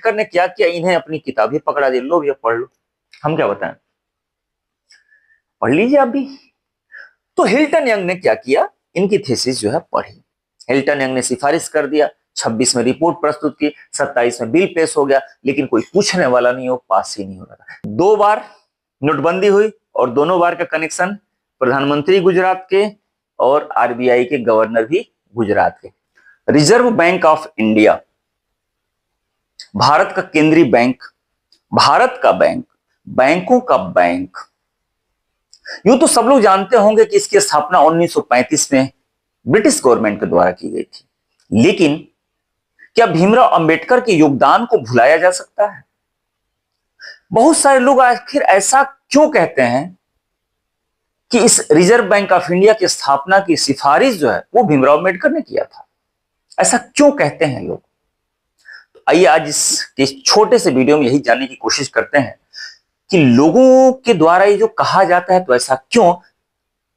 अंबेडकर ने क्या किया, इन्हें अपनी किताब ही पकड़ा दी, लो भैया पढ़ लो, हम क्या बताएं, पढ़ लीजिए आप भी। तो हिल्टन यंग ने क्या किया, इनकी थीसिस जो है पढ़ी। हिल्टन यंग ने सिफारिश कर दिया, 26 में रिपोर्ट प्रस्तुत की, 27 में बिल पेश हो गया, लेकिन कोई पूछने वाला नहीं, हो पास ही नहीं हो रहा था। 2 बार नोटबंदी हुई और दोनों बार का कनेक्शन प्रधानमंत्री गुजरात के और आरबीआई के गवर्नर भी गुजरात के। Reserve bank of India, Bharat का केंद्रीय बैंक, भारत का बैंक, बैंकों का बैंक। यूं तो सब लोग जानते होंगे कि इसकी स्थापना 1935 में ब्रिटिश गवर्नमेंट के द्वारा की गई थी, लेकिन क्या भीमराव अंबेडकर के योगदान को भुलाया जा सकता है? बहुत सारे लोग आखिर ऐसा क्यों कहते हैं कि इस रिजर्व बैंक ऑफ इंडिया की स्थापना की सिफारिश जो है वो भीमराव अंबेडकर ने किया था? ऐसा क्यों कहते हैं लोग? तो आइए आज इस छोटे से वीडियो में यही जानने की कोशिश करते हैं कि लोगों के द्वारा ये जो कहा जाता है तो ऐसा क्यों,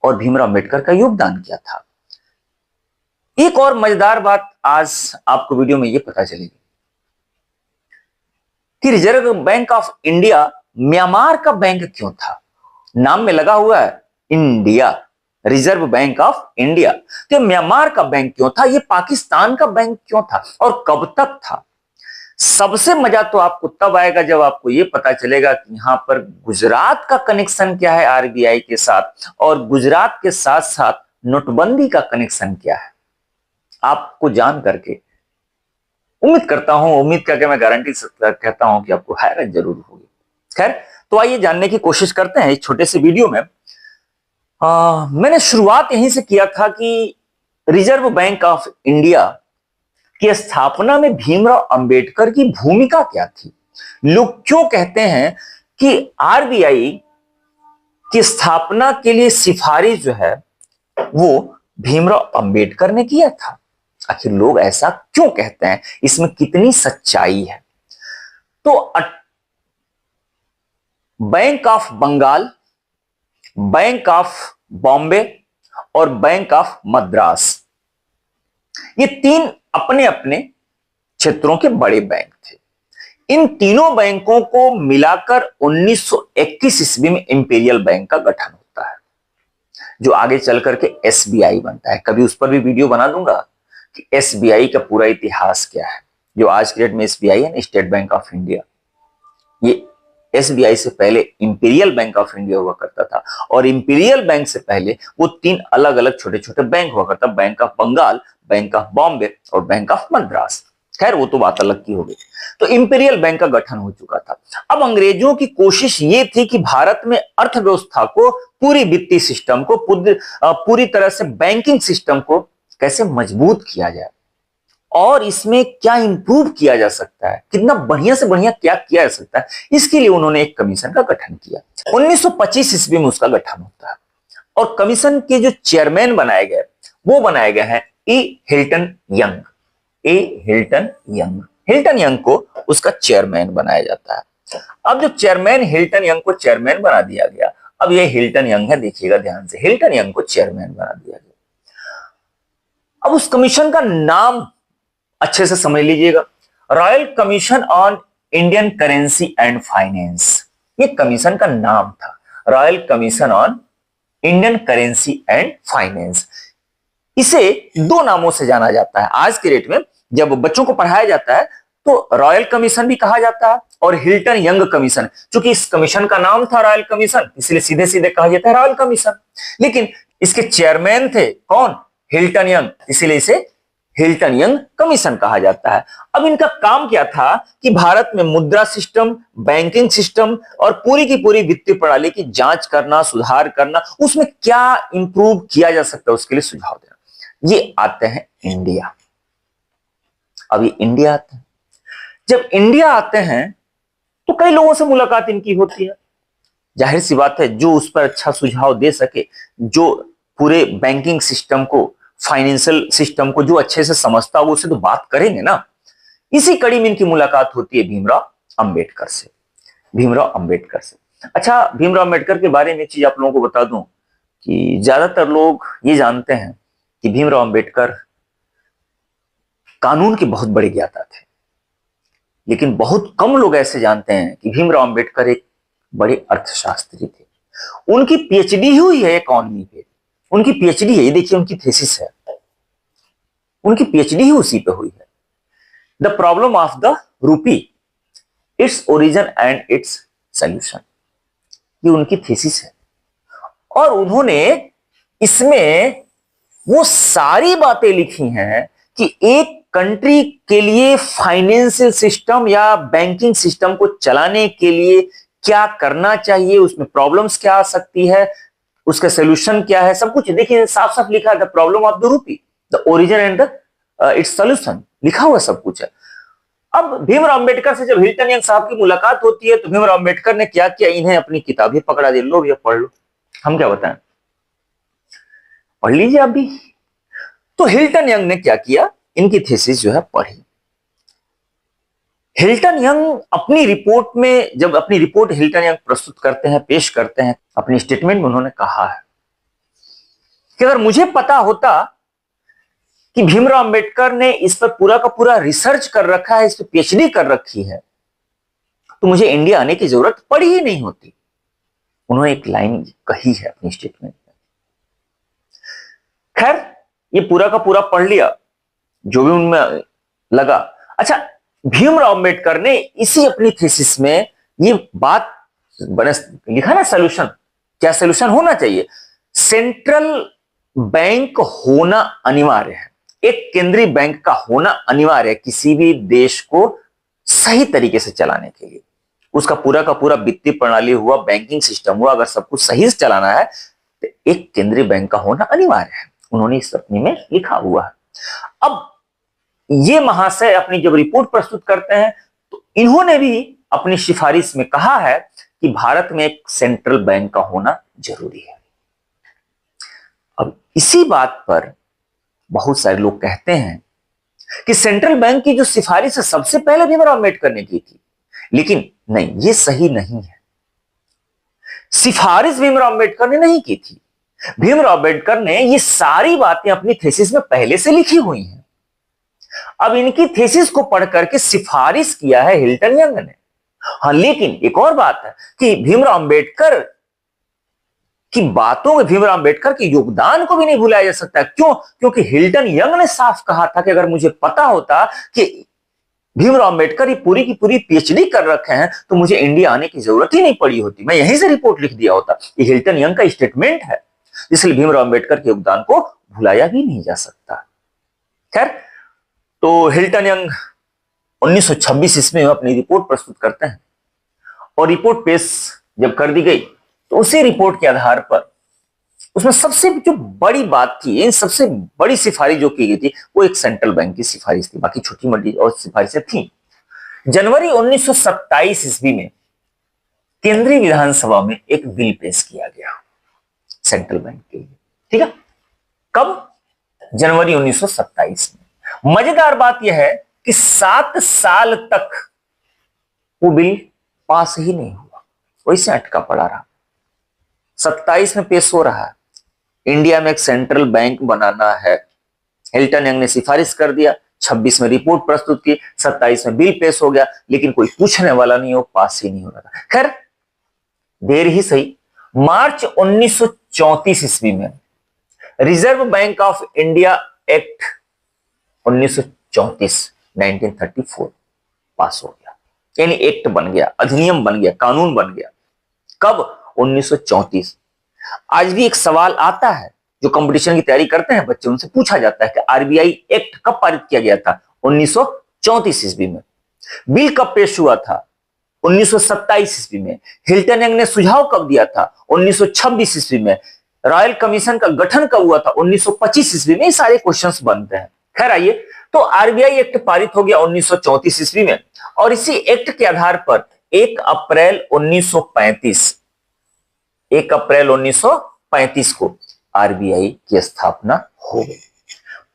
और भीमराव अंबेडकर का योगदान क्या था। एक और मजेदार बात आज आपको वीडियो में ये पता चलेगी कि reserve bank of India Myanmar का बैंक क्यों था। नाम में लगा हुआ है India, reserve bank of India, तो म्यांमार का बैंक क्यों था, ये पाकिस्तान का बैंक क्यों था और कब तक था। सबसे मजा तो आपको तब आएगा जब आपको यह पता चलेगा कि यहां पर गुजरात का कनेक्शन क्या है आरबीआई के साथ, और गुजरात के साथ साथ नोटबंदी का कनेक्शन क्या है। आपको जान करके उम्मीद करता हूं, उम्मीद करके मैं गारंटी से कहता हूं कि आपको हैरत जरूर होगी। खैर, तो आइए जानने की कोशिश करते हैं इस छोटे से वीडियो में। मैंने शुरुआत यहीं से किया था कि रिजर्व बैंक ऑफ इंडिया की स्थापना में भीमराव अंबेडकर की भूमिका क्या थी। लोग क्यों कहते हैं कि आरबीआई की स्थापना के लिए सिफारिश जो है वो भीमराव अंबेडकर ने किया था। आखिर लोग ऐसा क्यों कहते हैं, इसमें कितनी सच्चाई है। तो bank of Bengal, bank of Bombay और बैंक ऑफ मद्रास, ये 3 अपने अपने क्षेत्रों के बड़े बैंक थे। इन तीनों बैंकों को मिलाकर 1921 ईस्वी में इंपीरियल बैंक का गठन होता है, जो आगे चल करके एसबीआई बनता है। कभी उस पर भी वीडियो बना दूंगा कि एसबीआई का पूरा इतिहास क्या है। जो आज के डेट में एसबीआई है ना, स्टेट बैंक ऑफ इंडिया, ये एसबीआई से पहले इंपीरियल बैंक ऑफ इंडिया हुआ करता था, और इंपीरियल बैंक से पहले वो 3 अलग अलग छोटे छोटे बैंक हुआ करता, bank of Bengal, bank of Bombay और बैंक ऑफ मद्रास। खैर, वो तो बात अलग की हो गई। तो इंपीरियल बैंक का गठन हो चुका था। अब अंग्रेजों की कोशिश ये थी कि भारत में अर्थव्यवस्था को, पूरी वित्तीय सिस्टम को, पूरी तरह से बैंकिंग सिस्टम को कैसे मजबूत किया जाए और इसमें क्या इंप्रूव किया जा सकता है, कितना बढ़िया से बढ़िया क्या किया जा सकता है। इसके लिए उन्होंने एक कमीशन का गठन किया। 1925 ईस्वी में उसका गठन होता है, और कमीशन के जो चेयरमैन बनाए गए वो बनाए गए हैं ए हिल्टन यंग। ए हिल्टन यंग, हिल्टन यंग को उसका चेयरमैन बनाया जाता है। अब जो चेयरमैन, हिल्टन यंग को चेयरमैन बना दिया गया। अब ये हिल्टन यंग है, देखिएगा ध्यान से, हिल्टन यंग को चेयरमैन बना दिया गया। अब उस कमीशन का नाम अच्छे से समझ लीजिएगा, royal commission on Indian currency and finance. ये कमीशन का नाम था, royal commission on Indian currency and finance. इसे 2 नामों से जाना जाता है आज के डेट में। जब बच्चों को पढ़ाया जाता है तो रॉयल कमीशन भी कहा जाता है और हिल्टन यंग कमीशन। चूंकि इस कमीशन का नाम था रॉयल कमीशन, इसलिए सीधे सीधे कहा जाता है रॉयल कमीशन। लेकिन इसके चेयरमैन थे कौन, हिल्टन यंग, इसीलिए इसे हिल्टन यंग कमीशन कहा जाता है। अब इनका काम क्या था कि भारत में मुद्रा सिस्टम, बैंकिंग सिस्टम और पूरी की पूरी वित्तीय प्रणाली की जांच करना, सुधार करना, उसमें क्या इंप्रूव किया जा सकता है उसके लिए सुझाव देना। ये आते हैं इंडिया। अब ये इंडिया आते हैं, जब इंडिया आते हैं तो कई लोगों से मुलाकात इनकी होती है। जाहिर सी बात है, जो उस पर अच्छा सुझाव दे सके, जो पूरे बैंकिंग सिस्टम को, फाइनेंशियल सिस्टम को जो अच्छे से समझता हो, उससे तो बात करेंगे ना। इसी कड़ी में इनकी मुलाकात होती है भीमराव अंबेडकर से। भीमराव अंबेडकर से, अच्छा, भीमराव अंबेडकर के बारे में एक चीज आप लोगों को बता दूं कि ज्यादातर लोग ये जानते हैं कि भीमराव अंबेडकर कानून के बहुत बड़े ज्ञाता थे। लेकिन बहुत कम लोग ऐसे जानते हैं कि भीमराव अंबेडकर एक बड़े अर्थशास्त्री थे। उनकी पीएचडी ही हुई है इकोनॉमी पे, उनकी पीएचडी है, ये देखिए उनकी थीसिस है, उनकी पीएचडी ही उसी पे हुई है। The problem of the rupee, its origin and it's solution, ये उनकी थीसिस है। और उन्होंने इसमें वो सारी बातें लिखी हैं कि एक कंट्री के लिए फाइनेंशियल सिस्टम या बैंकिंग सिस्टम को चलाने के लिए क्या करना चाहिए, उसमें प्रॉब्लम्स क्या आ सकती है, उसका सोल्यूशन क्या है, सब कुछ देखिए साफ साफ लिखा है। The problem of the rupee, the origin and the its solution, लिखा हुआ सब कुछ है। अब भीमराव अंबेडकर से जब हिल्टन यंग साहब की मुलाकात होती है तो भीमराव अंबेडकर ने क्या किया, इन्हें अपनी किताब ही पकड़ा दी, लो भैया पढ़ लो, हम क्या बताएं, पढ़ लीजिए आप भी। तो हिल्टन यंग ने क्या किया, इनकी थीसिस जो है पढ़ी। हिल्टन यंग अपनी रिपोर्ट में, जब अपनी रिपोर्ट हिल्टन यंग प्रस्तुत करते हैं, पेश करते हैं, अपनी स्टेटमेंट में उन्होंने कहा है कि अगर मुझे पता होता कि भीमराव अंबेडकर ने इस पर पूरा का पूरा रिसर्च कर रखा है, इस पर पीएचडी कर रखी है, तो मुझे इंडिया आने की जरूरत पड़ी ही नहीं होती। उन्होंने एक लाइन कही है अपनी स्टेटमेंट में। खैर ये पूरा का पूरा पढ़ लिया, जो भी उनमें लगा। अच्छा, भीमराव अंबेडकर ने इसी अपनी थीसिस में ये बात लिखा ना, सॉल्यूशन, क्या सॉल्यूशन होना चाहिए, सेंट्रल बैंक होना अनिवार्य है, एक केंद्रीय बैंक का होना अनिवार्य है किसी भी देश को सही तरीके से चलाने के लिए। उसका पूरा का पूरा वित्तीय प्रणाली हुआ, बैंकिंग सिस्टम हुआ, अगर सब कुछ सही से चलाना है तो एक केंद्रीय बैंक का होना अनिवार्य है। उन्होंने इस अपनी में लिखा हुआ है। अब ये महाशय अपनी जब रिपोर्ट प्रस्तुत करते हैं तो इन्होंने भी अपनी सिफारिश में कहा है कि भारत में एक सेंट्रल बैंक का होना जरूरी है। अब इसी बात पर बहुत सारे लोग कहते हैं कि सेंट्रल बैंक की जो सिफारिश है सबसे पहले भीमराव अंबेडकर ने की थी, लेकिन नहीं, ये सही नहीं है। सिफारिश भीमराव अंबेडकर ने नहीं की थी, भीमराव अंबेडकर ने ये सारी बातें अपनी थीसिस में पहले से लिखी हुई हैं। अब इनकी थीसिस को पढ़ करके सिफारिश किया है हिल्टन यंग ने। हाँ, लेकिन एक और बात है कि भीमराव अंबेडकर की बातों में भीमराव अंबेडकर के योगदान को भी नहीं भुलाया जा सकता। क्यों? क्योंकि हिल्टन यंग ने साफ कहा था कि अगर मुझे पता होता कि भीमराव अंबेडकर ये पूरी की पूरी पीएचडी कर रखे हैं तो मुझे इंडिया आने की जरूरत ही नहीं पड़ी होती, मैं यहीं से रिपोर्ट लिख दिया होता। ये हिल्टन यंग का स्टेटमेंट है, इसलिए भीमराव अंबेडकर के योगदान को भुलाया भी नहीं जा सकता। खैर, तो हिल्टन यंग 1926 ईस्वी में अपनी रिपोर्ट प्रस्तुत करते हैं और रिपोर्ट पेश जब कर दी गई तो उसी रिपोर्ट के आधार पर उसमें सबसे जो बड़ी बात थी, इन सबसे बड़ी सिफारिश जो की गई थी वो एक सेंट्रल बैंक की सिफारिश थी, बाकी छोटी मोटी और सिफारिशें थी। जनवरी 1927 ईस्वी में केंद्रीय विधानसभा में एक बिल पेश किया गया सेंट्रल बैंक के लिए। ठीक है, कब? जनवरी 1927 में। मजेदार बात यह है कि 7 साल तक वो बिल पास ही नहीं हुआ, वैसे अटका पड़ा रहा। 27 में पेश हो रहा है, इंडिया में एक सेंट्रल बैंक बनाना है, हिल्टन यंग ने सिफारिश कर दिया, 26 में रिपोर्ट प्रस्तुत की, 27 में बिल पेश हो गया, लेकिन कोई पूछने वाला नहीं हो, पास ही नहीं हो रहा था। खैर, देर ही सही, मार्च 1934 ईस्वी में reserve bank of India act 1934 1934 पास हो गया, यानी एक्ट बन गया, अधिनियम बन गया, कानून बन गया। कब? 1934। आज भी एक सवाल आता है, जो कंपटीशन की तैयारी करते हैं बच्चे, उनसे पूछा जाता है कि आरबीआई एक्ट कब पारित किया गया था? 1934 ईस्वी में। बिल कब पेश हुआ था? 1927 ईस्वी में। हिल्टन यंग ने सुझाव कब दिया था? 1926 ईस्वी में। रॉयल कमीशन का गठन कब हुआ था? 1925 ईस्वी में। ये सारे क्वेश्चंस बनते हैं। खैर आइए, तो आरबीआई एक्ट पारित हो गया 1934 ईस्वी में, और इसी एक्ट के आधार पर 1 अप्रैल 1935 को आरबीआई की स्थापना हो गई।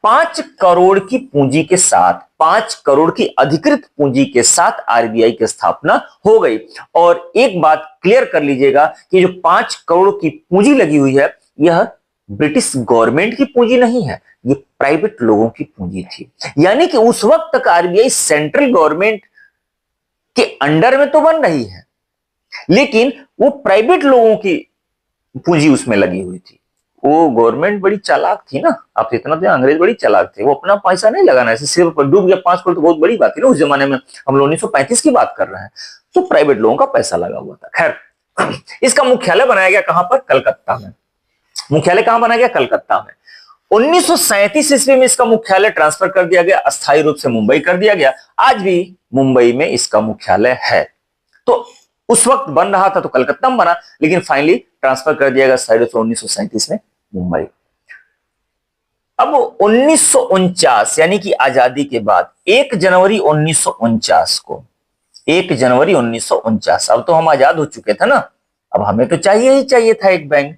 5 करोड़ की पूंजी के साथ, 5 करोड़ की अधिकृत पूंजी के साथ आरबीआई की स्थापना हो गई। और एक बात क्लियर कर लीजिएगा कि जो 5 करोड़ की पूंजी लगी हुई है, यह ब्रिटिश गवर्नमेंट की पूंजी नहीं है, ये प्राइवेट लोगों की पूंजी थी। यानी कि उस वक्त तक आरबीआई सेंट्रल गवर्नमेंट के अंडर में तो बन रही है, लेकिन वो प्राइवेट लोगों की पूंजी उसमें लगी हुई थी। वो गवर्नमेंट बड़ी चालाक थी ना, आप इतना तो अंग्रेज बड़ी चालाक थे, वो अपना पैसा नहीं लगाना, ऐसे सिर्फ डूब गया 5 करोड़ तो बहुत बड़ी बात थी ना उस जमाने में। हम लोग 1935 की बात कर रहे हैं, तो प्राइवेट लोगों का पैसा लगा हुआ था। खैर, इसका मुख्यालय बनाया गया कहां पर? कलकत्ता में। मुख्यालय कहां बनाया गया? कलकत्ता में। 1937 ईस्वी में इसका मुख्यालय ट्रांसफर कर दिया गया, अस्थायी रूप से मुंबई कर दिया गया। आज भी मुंबई में इसका मुख्यालय है। तो उस वक्त बन रहा था तो कलकत्ता में बना, लेकिन फाइनली ट्रांसफर कर दिया गया अस्थायी रूप से 1937 में मुंबई। अब 1949 यानी कि आजादी के बाद 1 जनवरी 1949 को, 1 जनवरी 1949, अब तो हम आजाद हो चुके थे ना, अब हमें तो चाहिए ही चाहिए था एक बैंक।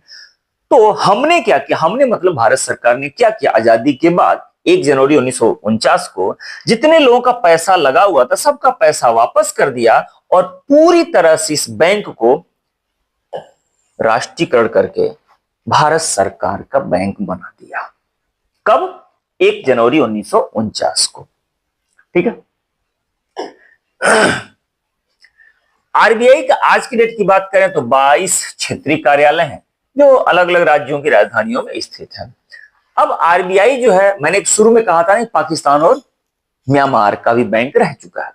तो हमने क्या किया? हमने मतलब भारत सरकार ने क्या किया? आजादी के बाद 1 जनवरी 1949 को जितने लोगों का पैसा लगा हुआ था सबका पैसा वापस कर दिया और पूरी तरह से इस बैंक को राष्ट्रीयकरण करके भारत सरकार का बैंक बना दिया। कब? 1 जनवरी 1949 को। ठीक है। आरबीआई का आज की डेट की बात करें तो 22 क्षेत्रीय कार्यालय हैं जो अलग अलग राज्यों की राजधानियों में स्थित है। अब आरबीआई जो है, मैंने शुरू में कहा था ना, पाकिस्तान और म्यांमार का भी बैंक रह चुका है।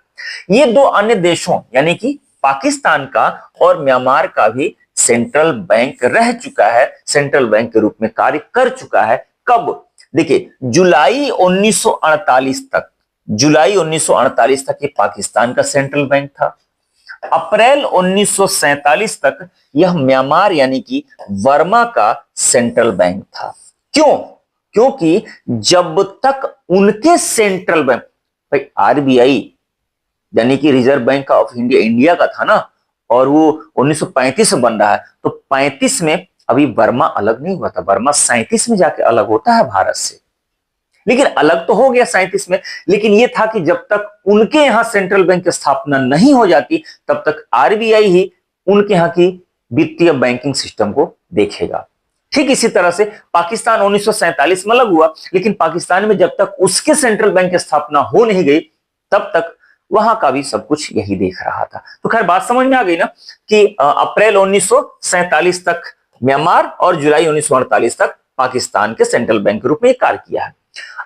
ये 2 अन्य देशों यानी कि पाकिस्तान का और म्यांमार का भी सेंट्रल बैंक रह चुका है, सेंट्रल बैंक के रूप में कार्य कर चुका है। कब? देखिए, जुलाई 1948 तक, जुलाई 1948 तक ये पाकिस्तान का सेंट्रल बैंक था। अप्रैल 1947 तक यह म्यांमार यानी कि वर्मा का सेंट्रल बैंक था। क्यों? क्योंकि जब तक उनके सेंट्रल बैंक, भाई आरबीआई यानी कि reserve bank of India India का था ना, और वो 1935 में बन रहा है, तो 35 में अभी वर्मा अलग नहीं हुआ था। वर्मा 37 में जाके अलग होता है भारत से, लेकिन अलग तो हो गया 37 में। लेकिन यह था कि जब तक उनके यहां सेंट्रल बैंक की स्थापना नहीं हो जाती तब तक आरबीआई ही उनके यहां की वित्तीय बैंकिंग सिस्टम को देखेगा। ठीक इसी तरह से पाकिस्तान 1947 में अलग हुआ, लेकिन पाकिस्तान में जब तक उसके सेंट्रल बैंक की स्थापना हो नहीं गई तब तक वहां का भी सब कुछ यही देख रहा था। तो खैर बात समझ में आ गई ना कि अप्रैल 1947 तक म्यांमार और जुलाई 1948 तक पाकिस्तान के सेंट्रल बैंक के रूप में कार्य किया है।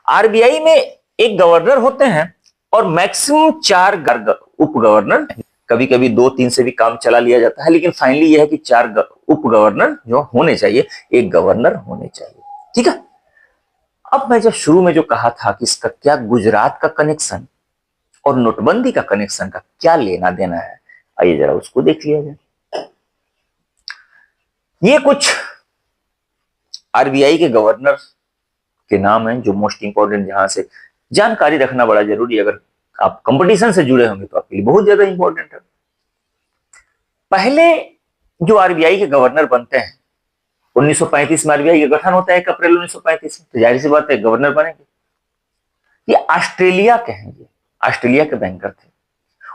आरबीआई में एक गवर्नर होते हैं और मैक्सिमम 4 उप गवर्नर, कभी कभी 2-3 से भी काम चला लिया जाता है, लेकिन फाइनली यह है कि 4 उप गवर्नर जो होने चाहिए, एक गवर्नर होने चाहिए। ठीक है। अब मैं जब शुरू में जो कहा था कि इसका क्या गुजरात का कनेक्शन और नोटबंदी का कनेक्शन का क्या लेना देना है, आइए जरा उसको देख लिया जाए। ये कुछ आरबीआई के गवर्नर के नाम हैं जो मोस्ट इंपॉर्टेंट, जहां से जानकारी रखना बड़ा जरूरी है। अगर आप कंपटीशन से जुड़े होंगे तो आपके लिए बहुत ज्यादा इंपॉर्टेंट है। पहले जो आरबीआई के गवर्नर बनते हैं, 1935 में आरबीआई का गठन होता है 1 अप्रैल 1935 में, तो जाहिर सी बात है गवर्नर बनेंगे। ये ऑस्ट्रेलिया के हैं, ये ऑस्ट्रेलिया के बैंकर थे,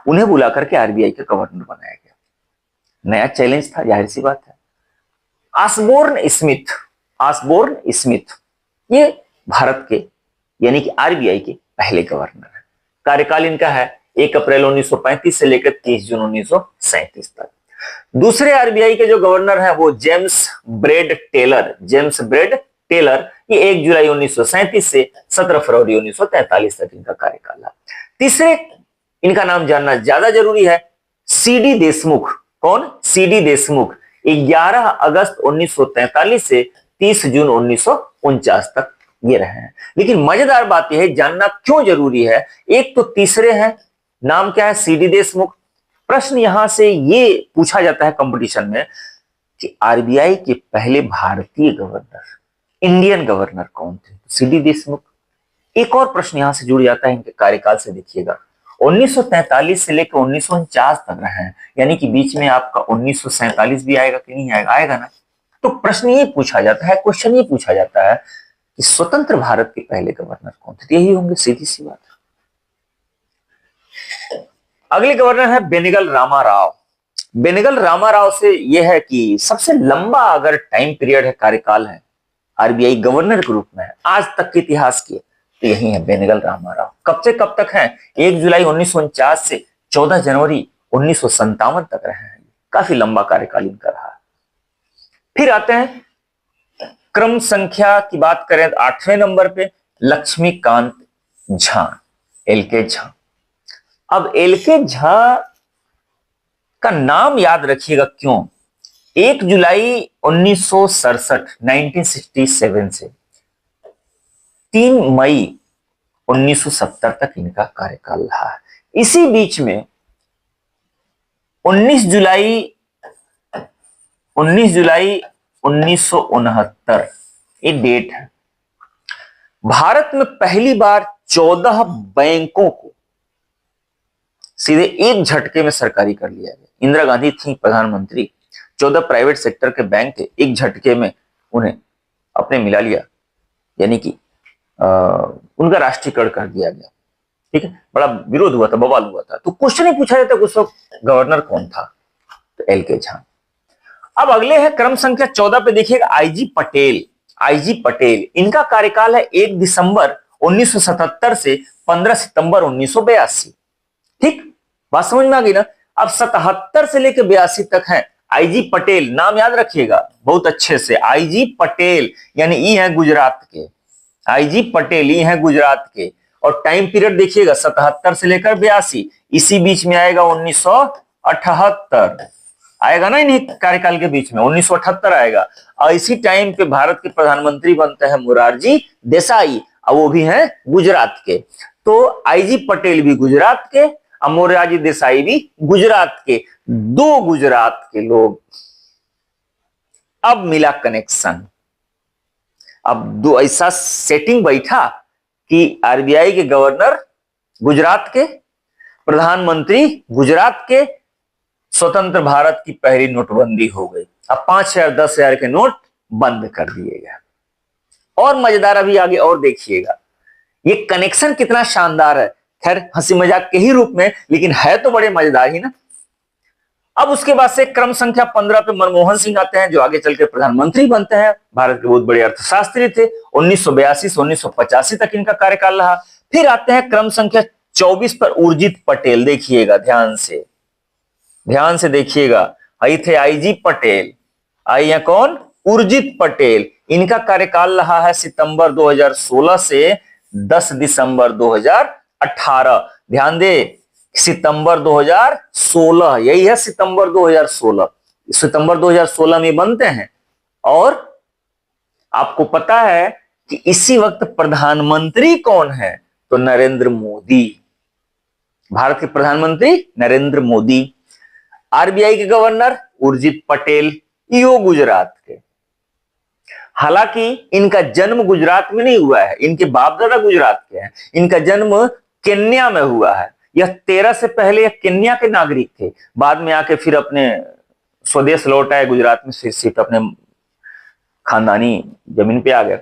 उन्हें बुला करके आरबीआई का गवर्नर बनाया गया। नया चैलेंज था, जाहिर सी बात है। ऑसबोर्न स्मिथ, ऑसबोर्न स्मिथ ये भारत के यानी कि आरबीआई के पहले गवर्नर है। कार्यकाल इनका है 1 अप्रैल 1935 से लेकर 30 जून 1937 तक। दूसरे आरबीआई के जो गवर्नर हैं वो James Braid Taylor, James Braid Taylor, ये 1 जुलाई 1937 से 17 फरवरी 1943 तक इनका कार्यकाल है। तीसरे, इनका नाम जानना ज्यादा जरूरी है, सीडी देशमुख। कौन? सीडी देशमुख, 11 अगस्त 1943 से 30 जून 1949 तक ये रहे हैं। लेकिन मजेदार बात यह है, जानना क्यों जरूरी है, एक तो तीसरे हैं, नाम क्या है? सीडी देशमुख। प्रश्न यहां से ये पूछा जाता है कंपटीशन में कि आरबीआई के पहले भारतीय गवर्नर, इंडियन गवर्नर कौन थे? सीडी देशमुख। एक और प्रश्न यहां से जुड़ जाता है इनके कार्यकाल से, देखिएगा 1943 से लेकर 1949 तक रहे हैं, यानी कि बीच में आपका 1947 भी आएगा कि नहीं आएगा? आएगा ना। तो प्रश्न ये पूछा जाता है, क्वेश्चन ये पूछा जाता है कि स्वतंत्र भारत के पहले गवर्नर कौन थे? यही होंगे, सीधी सी बात है। अगले गवर्नर है बेनेगल रामाराव। बेनेगल रामाराव से यह है कि सबसे लंबा अगर टाइम पीरियड है, कार्यकाल है आरबीआई गवर्नर के रूप में है आज तक के इतिहास की, तो यही है बेनेगल रामाराव। कब से कब तक है? 1 जुलाई 1949 से 14 जनवरी 1957 तक रहे हैं। काफी लंबा कार्यकाल इनका रहा। फिर आते हैं क्रम संख्या की बात करें तो 8वें नंबर पे लक्ष्मीकांत झा, एल.के. झा। अब एल.के. झा का नाम याद रखिएगा क्यों। 1 जुलाई 1967 से 3 मई 1970 तक इनका कार्यकाल रहा है। इसी बीच में 19 जुलाई 1969 ये डेट है। भारत में पहली बार 14 बैंकों को सीधे एक झटके में सरकारी कर लिया गया। इंदिरा गांधी थी प्रधानमंत्री, 14 प्राइवेट सेक्टर के बैंक थे, एक झटके में उन्हें अपने मिला लिया, यानी कि उनका राष्ट्रीयकरण कर दिया गया। ठीक है, बड़ा विरोध हुआ था, बवाल हुआ था। तो क्वेश्चन ही पूछा जाता है उस वक्त गवर्नर कौन था, तो एल.के. झा। अब अगले है क्रम संख्या 14 पे देखिएगा आई.जी. पटेल। आई.जी. पटेल, इनका कार्यकाल है 1 दिसंबर 1977 से 15 सितंबर 1982। ठीक, बात समझ में आ गई ना। अब 77 से लेकर 82 तक है आई.जी. पटेल। नाम याद रखिएगा बहुत अच्छे से, आई.जी. पटेल, यानी ई है गुजरात के। आई.जी. पटेल ई है गुजरात के। और टाइम पीरियड देखिएगा 77 से लेकर 82, इसी बीच में आएगा 1978 आएगा ना, इन्हीं कार्यकाल के बीच में 1978 आएगा। और इसी टाइम पे भारत के प्रधानमंत्री बनते हैं मोरारजी देसाई, और वो भी हैं गुजरात के। तो आई.जी. पटेल भी गुजरात के और मोरारजी देसाई भी गुजरात के, दो गुजरात के लोग। अब मिला कनेक्शन। अब दो ऐसा सेटिंग बैठा कि आरबीआई के गवर्नर गुजरात के, प्रधानमंत्री गुजरात के, स्वतंत्र भारत की पहली नोटबंदी हो गई। अब 5,000 10,000 के नोट बंद कर दिए गए। और मजेदार अभी आगे और देखिएगा, ये कनेक्शन कितना शानदार है। खैर हंसी मजाक के ही रूप में, लेकिन है तो बड़े मजेदार ही ना। अब उसके बाद से क्रम संख्या 15 पे मनमोहन सिंह आते हैं, जो आगे चल के प्रधानमंत्री बनते हैं। भारत के बहुत बड़े अर्थशास्त्री थे। 1982 से 1985 तक इनका कार्यकाल रहा। फिर आते हैं क्रम संख्या 24 पर उर्जित पटेल। देखिएगा ध्यान से देखिएगा। आई थे आई.जी. पटेल, आई है कौन, उर्जित पटेल। इनका कार्यकाल रहा है सितंबर 2016 से 10 दिसंबर 2018। ध्यान दे, सितंबर 2016, यही है सितंबर 2016। सितंबर 2016 में बनते हैं। और आपको पता है कि इसी वक्त प्रधानमंत्री कौन है, तो नरेंद्र मोदी, भारत के प्रधानमंत्री नरेंद्र मोदी। आरबीआई के गवर्नर उर्जित पटेल, यो गुजरात के। हालांकि इनका जन्म गुजरात में नहीं हुआ है, इनके बाप दादा गुजरात के हैं। इनका जन्म केन्या में हुआ है। यह 13 से पहले यह केन्या के नागरिक थे, बाद में आके फिर अपने स्वदेश लौट आए गुजरात में, फिर सिर्फ अपने खानदानी जमीन पे आ गए।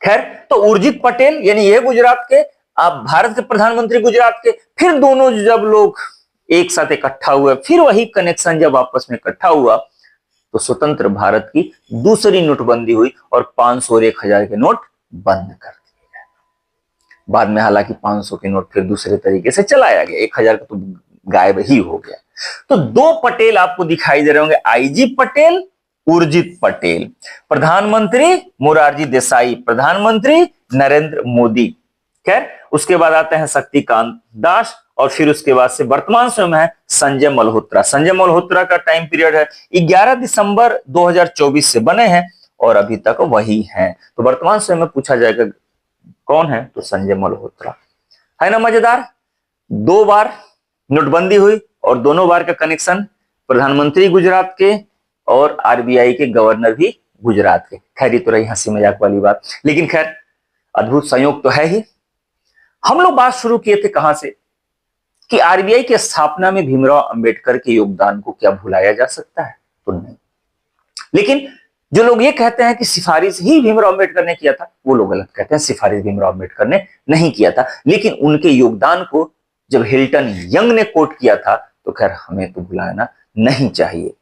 खैर, तो उर्जित पटेल यानी ये गुजरात के, आप भारत के प्रधानमंत्री गुजरात के। फिर दोनों जब लोग एक साथ इकट्ठा हुए, फिर वही कनेक्शन जब आपस में इकट्ठा हुआ, तो स्वतंत्र भारत की दूसरी नोटबंदी हुई और 500 और 1,000 के नोट बंद कर दिए गए। बाद में हालांकि 500 के नोट फिर दूसरे तरीके से चलाया गया, 1,000 का तो गायब ही हो गया। तो दो पटेल आपको दिखाई दे रहे होंगे, आई.जी. पटेल, उर्जित पटेल। प्रधानमंत्री मोरारजी देसाई, प्रधानमंत्री नरेंद्र मोदी। खैर, उसके बाद आते हैं शक्तिकांत दास, और फिर उसके बाद से वर्तमान समय में है संजय मल्होत्रा। संजय मल्होत्रा का टाइम पीरियड है 11 दिसंबर 2024 से बने हैं और अभी तक वही हैं। तो वर्तमान समय में पूछा जाएगा कौन है, तो संजय मल्होत्रा। है ना मजेदार। 2 बार नोटबंदी हुई और दोनों बार का कनेक्शन, प्रधानमंत्री गुजरात के और आरबीआई के गवर्नर भी गुजरात के। खैर ये तो रही हंसी मजाक वाली बात, लेकिन खैर अद्भुत संयोग तो है ही। हम लोग बात शुरू किए थे कहां से, कि आरबीआई की स्थापना में भीमराव अंबेडकर के योगदान को क्या भुलाया जा सकता है, तो नहीं। लेकिन जो लोग ये कहते हैं कि सिफारिश ही भीमराव अंबेडकर ने किया था, वो लोग गलत कहते हैं। सिफारिश भीमराव अंबेडकर ने नहीं किया था, लेकिन उनके योगदान को जब हिल्टन यंग ने कोट किया था, तो खैर हमें तो भुलाना नहीं चाहिए।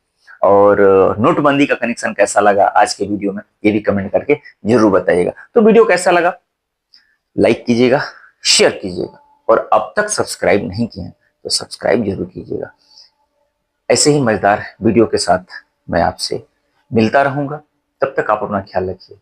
और नोटबंदी का कनेक्शन कैसा लगा आज के वीडियो में, ये भी कमेंट करके जरूर बताइएगा। तो वीडियो कैसा लगा लाइक कीजिएगा, शेयर कीजिएगा, और अब तक सब्सक्राइब नहीं किए हैं तो सब्सक्राइब जरूर कीजिएगा। ऐसे ही मजेदार वीडियो के साथ मैं आपसे मिलता रहूंगा। तब तक आप अपना ख्याल रखिए।